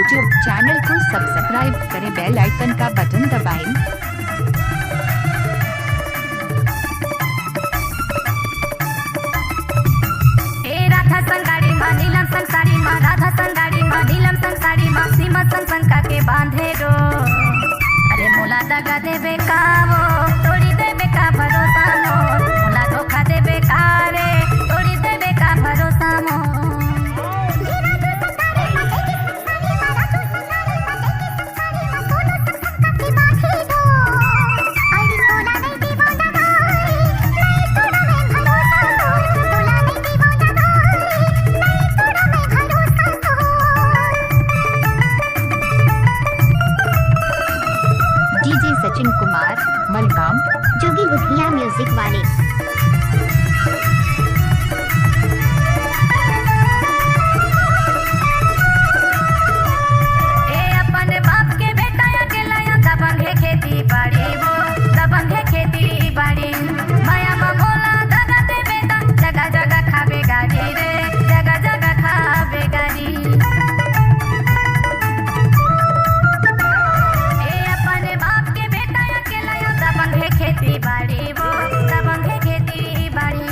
YouTube channel को subscribe करें, बेल icon का बटन दबाएं। राधा संगाड़ी माँ नीलम संसारी माँ, राधा संगाड़ी माँ नीलम संसारी माँ, सीमा संका के बांधे रो। अरे मोला दगा देवे का वो, तोड़ी देवे का भरोसा मोर, मोला धोखा देवे का रे, तोड़ी देवे का भरोसा मोर। डीजे सचिन कुमार मलगाम, जोगी बुधिया म्यूजिक वाले। अपने बाप के बेटा अकेला दबंगे खेती बाड़ी वो, दबंगे खेती बाड़ी। माया बोला दगा दे बेटा, जगह जगह खावे गाड़ी रे, जगह जगह खावे गाड़ी। अपने बाप के बेटा अकेला दबंगे खेती बाड़ी वो, दबंगे खेती बाड़ी।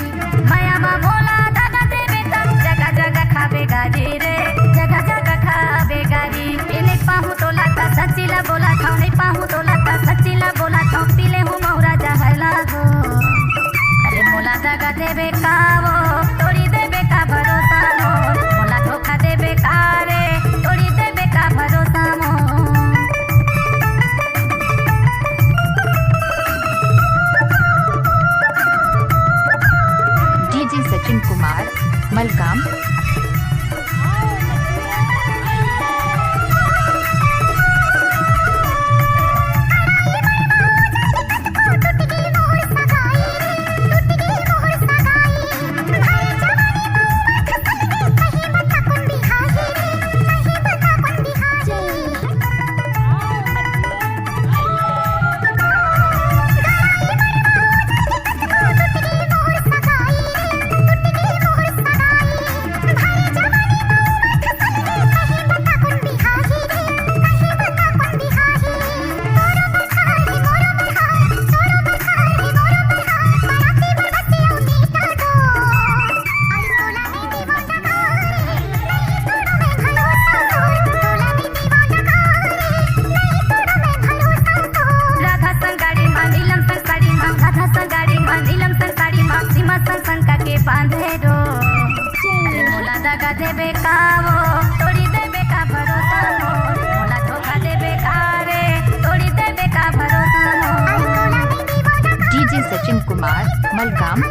माया बोला दगा दे बेटा, जगह जगह खावे गाड़ी रे, जगह जगह खावे गाड़ी। इन्हें पाहू तो लाता सच्चीला बोला था, नहीं पाहू तो लाता सच्चीला बोला था, पीले हूँ मोहरा जहला हो। अरे मोला दगा देवे का वो, तोड़ी देवे का भरोसा मोर, मोला धोखा देवे का रे, तोड़ी देवे का भरोसा मोर। डीजे सचिन कुमार मलगाम। संका के बांधे रो। अरे मोला दगा देवे का वो, तोड़ी देवे का भरोसा मोर, मोला धोखा देवे का रे, तोड़ी देवे का भरोसा मोर। डीजे सचिन कुमार मलगाम।